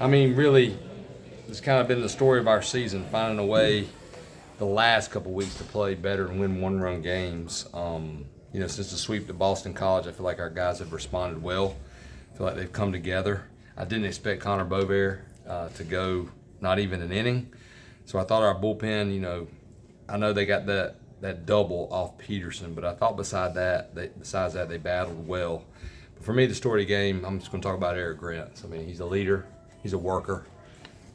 I mean, really, it's kind of been the story of our season, finding a way the last couple weeks to play better and win one-run games. Since the sweep to Boston College, I feel like our guys have responded well. I feel like they've come together. I didn't expect Connor Bovair to go not even an inning. So I thought our bullpen, I know they got that double off Peterson, but I thought besides that, they battled well. But for me, the story of the game, I'm just going to talk about Eric Grants. I mean, he's a leader. He's a worker.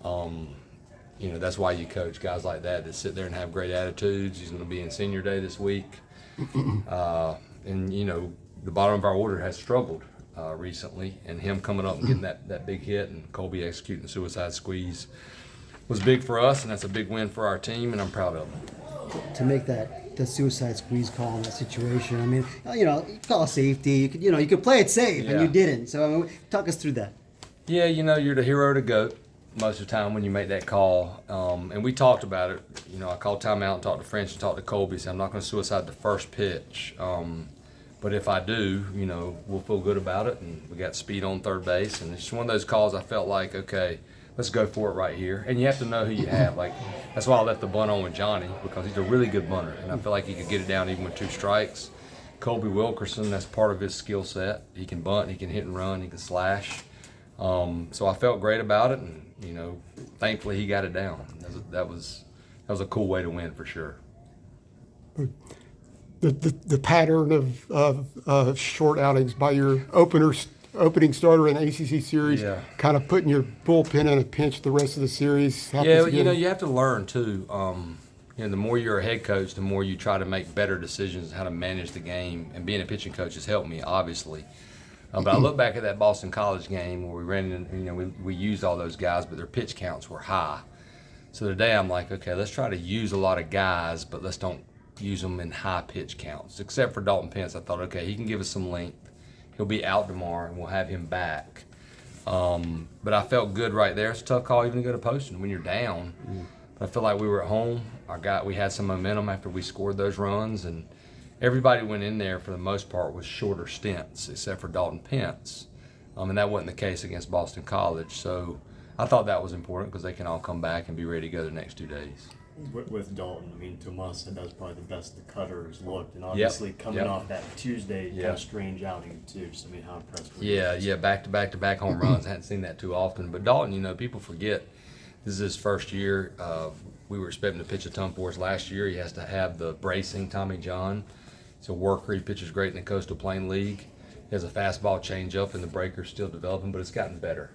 That's why you coach guys like that sit there and have great attitudes. He's going to be in senior day this week. The bottom of our order has struggled recently, and him coming up and getting that big hit and Colby executing the suicide squeeze was big for us, and that's a big win for our team, and I'm proud of him. To make the suicide squeeze call in that situation, I mean, you call a safety. You could play it safe, and you didn't. So talk us through that. Yeah, you're the hero to GOAT most of the time when you make that call. And we talked about it. I called timeout and talked to French and talked to Colby. Said I'm not going to suicide the first pitch. But if I do, we'll feel good about it. And we got speed on third base. And it's just one of those calls I felt like, okay, let's go for it right here. And you have to know who you have. Like, that's why I left the bunt on with Johnny, because he's a really good bunter. And I feel like he could get it down even with 2 strikes. Colby Wilkerson, that's part of his skill set. He can bunt, he can hit and run, he can slash. So I felt great about it, and thankfully he got it down. That was a cool way to win for sure. The pattern of short outings by your opening starter in the ACC series, kind of putting your bullpen in a pinch the rest of the series. You have to learn too. The more you're a head coach, the more you try to make better decisions how to manage the game. And being a pitching coach has helped me, obviously. But I look back at that Boston College game where we ran in, we used all those guys, but their pitch counts were high. So today I'm like, okay, let's try to use a lot of guys, but let's don't use them in high pitch counts. Except for Dalton Pence, I thought, okay, he can give us some length. He'll be out tomorrow, and we'll have him back. But I felt good right there. It's a tough call even to go to Poston when you're down. But I feel like we were at home. We had some momentum after we scored those runs, and everybody went in there for the most part with shorter stints, except for Dalton Pence. And that wasn't the case against Boston College. So I thought that was important because they can all come back and be ready to go the next 2 days. With Dalton, I mean, Tomas said that was probably the best the cutter has looked. And obviously coming off that Tuesday kind of strange outing too. Just, how impressed were you? Back home runs. I hadn't seen that too often. But Dalton, people forget this is his first year. We were expecting to pitch a ton for us last year. He has to have the bracing Tommy John. He's a worker. He pitches great in the Coastal Plain League. He has a fastball changeup, and the breaker's still developing, but it's gotten better.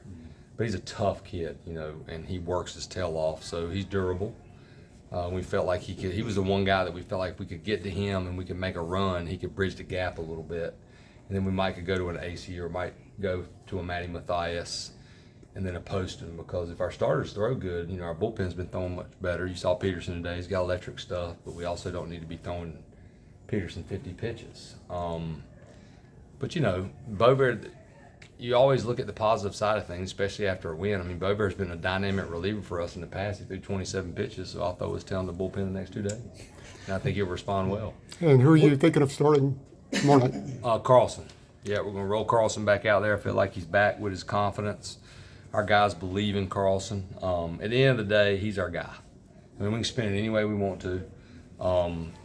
But he's a tough kid, and he works his tail off, so he's durable. We felt like he was the one guy that we felt like we could get to him and we could make a run. He could bridge the gap a little bit. And then we could go to an AC or might go to a Matty Mathias and then a Poston, because if our starters throw good, our bullpen's been throwing much better. You saw Peterson today. He's got electric stuff, but we also don't need to be throwing Peterson 50 pitches. But Bovair, you always look at the positive side of things, especially after a win. I mean, Bovair's been a dynamic reliever for us in the past. He threw 27 pitches, so I thought was telling the bullpen the next 2 days. And I think he'll respond well. And who are you thinking of starting tomorrow night? Carlson. Yeah, we're going to roll Carlson back out there. I feel like he's back with his confidence. Our guys believe in Carlson. At the end of the day, he's our guy. I mean, we can spin it any way we want to.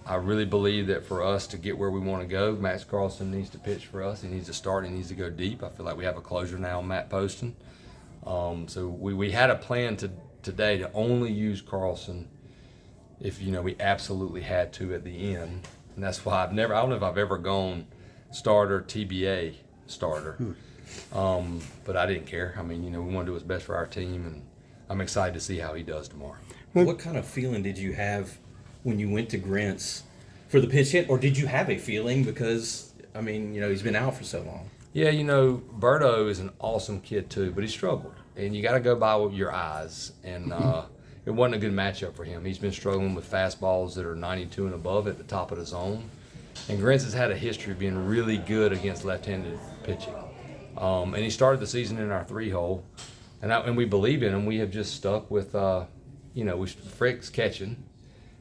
I really believe that for us to get where we want to go, Max Carlson needs to pitch for us. He needs to start. He needs to go deep. I feel like we have a closer now on Matt Poston. So we had a plan today to only use Carlson if we absolutely had to at the end. And that's why I don't know if I've ever gone starter, TBA starter. But I didn't care. I mean, we want to do what's best for our team, and I'm excited to see how he does tomorrow. What kind of feeling did you have when you went to Grants for the pitch hit, or did you have a feeling because, he's been out for so long? Yeah, Berto is an awesome kid too, but he struggled. And you got to go by with your eyes. And it wasn't a good matchup for him. He's been struggling with fastballs that are 92 and above at the top of the zone. And Grants has had a history of being really good against left-handed pitching. And he started the season in our 3-hole. And we believe in him. We have just stuck with, Frick's catching.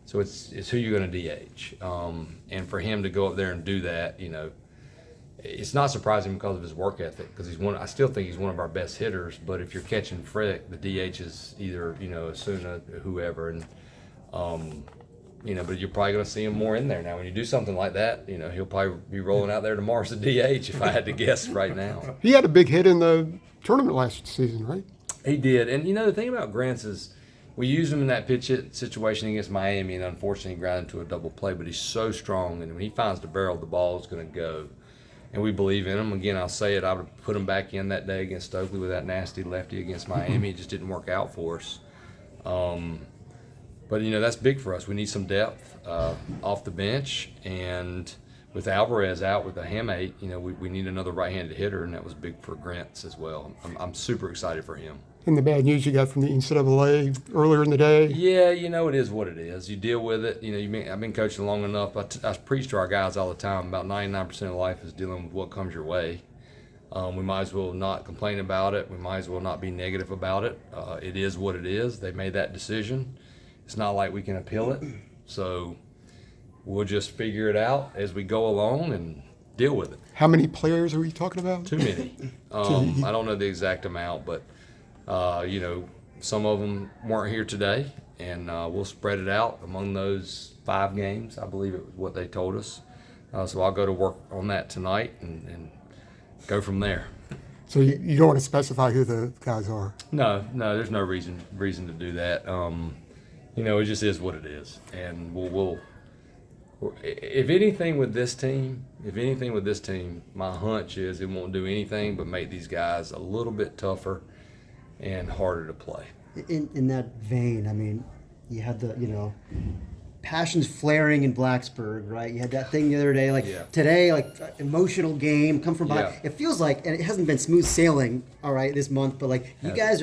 So it's who you're going to DH. And for him to go up there and do that, it's not surprising because of his work ethic, because I still think he's one of our best hitters. But if you're catching Frick, the DH is either Asuna, whoever, and but you're probably going to see him more in there now. When you do something like that, he'll probably be rolling out there tomorrow as a DH if I had to guess right now. He had a big hit in the tournament last season, right? He did, and the thing about Grants is we used him in that pitch hit situation against Miami, and unfortunately he grounded into a double play. But he's so strong, and when he finds the barrel, the ball is going to go. And we believe in him. Again, I'll say it, I would have put him back in that day against Stokely with that nasty lefty against Miami. It just didn't work out for us. But, that's big for us. We need some depth off the bench. And with Alvarez out with a hamate, we need another right-handed hitter, and that was big for Grants as well. I'm super excited for him. And the bad news you got from the NCAA earlier in the day? Yeah, it is what it is. You deal with it. I've been coaching long enough. I preach to our guys all the time. About 99% of life is dealing with what comes your way. We might as well not complain about it. We might as well not be negative about it. It is what it is. They made that decision. It's not like we can appeal it. So we'll just figure it out as we go along and deal with it. How many players are we talking about? Too many. I don't know the exact amount, but some of them weren't here today, and we'll spread it out among those 5 games. I believe it was what they told us. So I'll go to work on that tonight and go from there. So you don't want to specify who the guys are? No, there's no reason to do that. It just is what it is, and we'll if anything with this team, my hunch is it won't do anything but make these guys a little bit tougher and harder to play. In that vein, I mean, you had the passions flaring in Blacksburg, right? You had that thing the other day, today, emotional game, come from behind. Yeah. It feels like, and it hasn't been smooth sailing, all right, this month, but you guys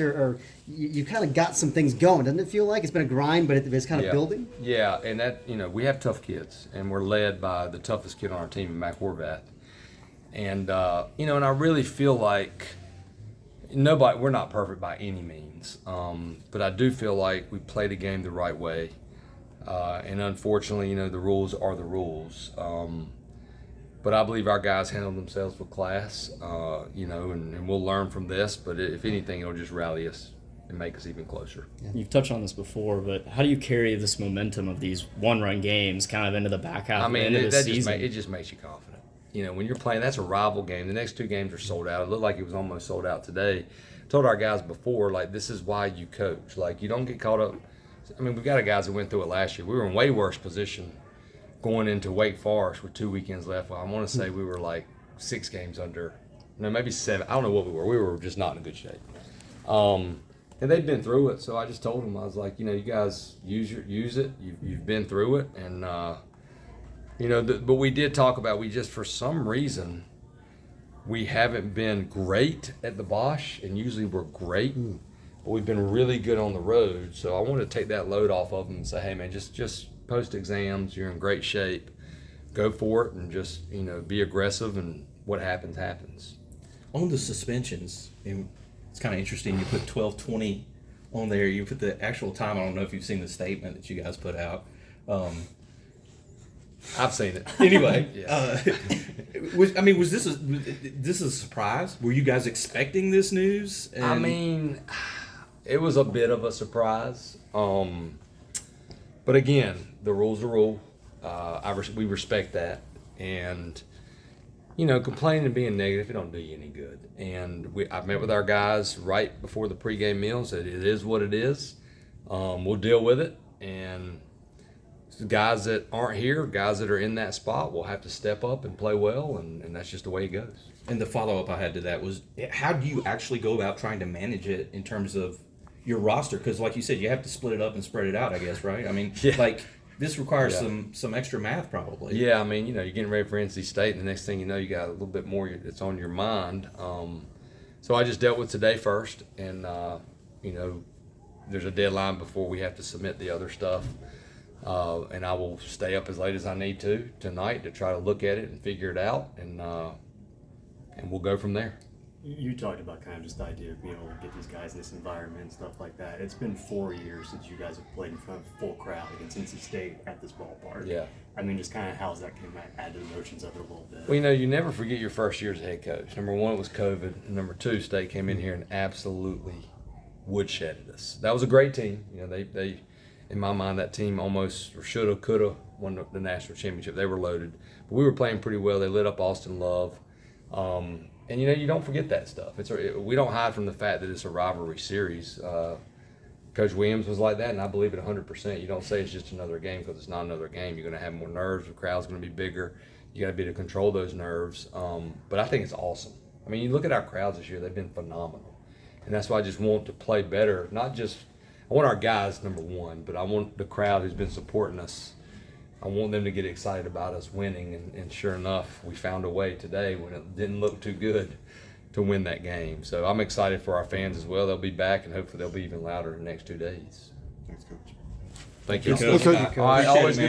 you kind of got some things going. Doesn't it feel like it's been a grind, but it's kind of building? Yeah, and that we have tough kids, and we're led by the toughest kid on our team, Mac Horvath, and and I really feel like we're not perfect by any means, but I do feel like we played a game the right way. And unfortunately, the rules are the rules. But I believe our guys handled themselves with class, and we'll learn from this. But if anything, it'll just rally us and make us even closer. Yeah. You've touched on this before, but how do you carry this momentum of these one-run games kind of into the back half of the end of the season? It just makes you confident. When you're playing, that's a rival game. The next 2 games are sold out. It looked like it was almost sold out today. I told our guys before, this is why you coach. You don't get caught up. We've got guys that went through it last year. We were in way worse position going into Wake Forest with 2 weekends left. Well, I want to say we were 6 games under, maybe 7. I don't know what we were. We were just not in good shape. And they'd been through it, so I just told them, I was like, you guys use it. You've been through it, and but we did talk about for some reason we haven't been great at the Bosch, and usually we're great. But we've been really good on the road, so I want to take that load off of them and say, hey man, just post exams, you're in great shape, go for it, and just be aggressive, and what happens. On the suspensions, it's kind of interesting. You put 12:20 on there. You put the actual time. I don't know if you've seen the statement that you guys put out. I've seen it. Anyway, Yeah. was this a surprise? Were you guys expecting this news? It was a bit of a surprise. But again, the rule's a rule. We respect that. And, complaining and being negative, it don't do you any good. And I met with our guys right before the pregame meal, said it is what it is. We'll deal with it. And the guys that aren't here, guys that are in that spot, will have to step up and play well, and that's just the way it goes. And the follow-up I had to that was, how do you actually go about trying to manage it in terms of your roster? Because like you said, you have to split it up and spread it out, I guess, right? This requires some extra math probably. Yeah, you're getting ready for NC State, and the next thing you know, you got a little bit more that's on your mind. So I just dealt with today first, and, there's a deadline before we have to submit the other stuff. And I will stay up as late as I need to tonight to try to look at it and figure it out, and we'll go from there. You talked about kind of just the idea of being able to get these guys in this environment and stuff like that. It's been 4 years since you guys have played in front of a full crowd against NC State at this ballpark. Yeah. I mean, just kind of how's that came back, add to the emotions of it a little bit? Well, you know, you never forget your first year as a head coach. Number one, it was COVID. And number two, State came in here and absolutely woodshedded us. That was a great team. You know, they in my mind, that team almost shoulda, coulda won the national championship. They were loaded. But we were playing pretty well. They lit up Austin Love. And, you know, you don't forget that stuff. We don't hide from the fact that it's a rivalry series. Coach Williams was like that, and I believe it 100%. You don't say it's just another game because it's not another game. You're going to have more nerves. The crowd's going to be bigger. You got to be able to control those nerves. But I think it's awesome. I mean, you look at our crowds this year; they've been phenomenal, and that's why I just want to play better. Not just I want our guys number one, but I want the crowd who's been supporting us. I want them to get excited about us winning, and sure enough, we found a way today when it didn't look too good to win that game. So I'm excited for our fans as well. They'll be back, and hopefully they'll be even louder in the next 2 days. Thanks, Coach. Thank you. Coach. All right, always good.